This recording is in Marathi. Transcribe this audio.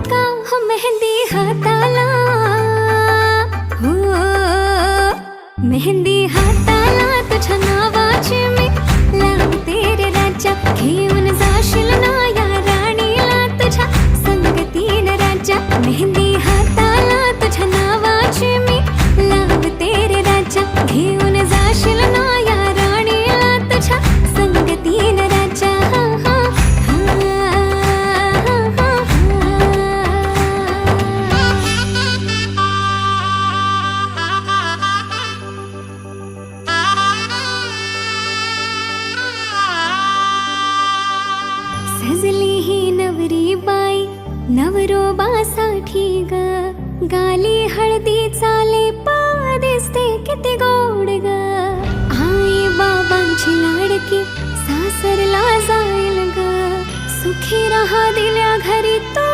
का हो मेहंदी हाताला, हो मेहंदी हाताला तुझ्या नावाची मी लावते रे राजा. घेऊन जाशील ना या राणीला तुझ्या संगतीन राजा. मेहंदी हाताला तुझ्या नावाची मी लावते रे राजा. घेऊन जाशील ना या राणीला तुझ्या संगतीन राजा. सजली ही नवरी बाई नवरोबासाठी ग. गाली हळदी चाले पा दिसते किती गोड ग. आई बाबांची लाडकी सासरला जाईल ग. सुखी राहा दिल्या घरी तो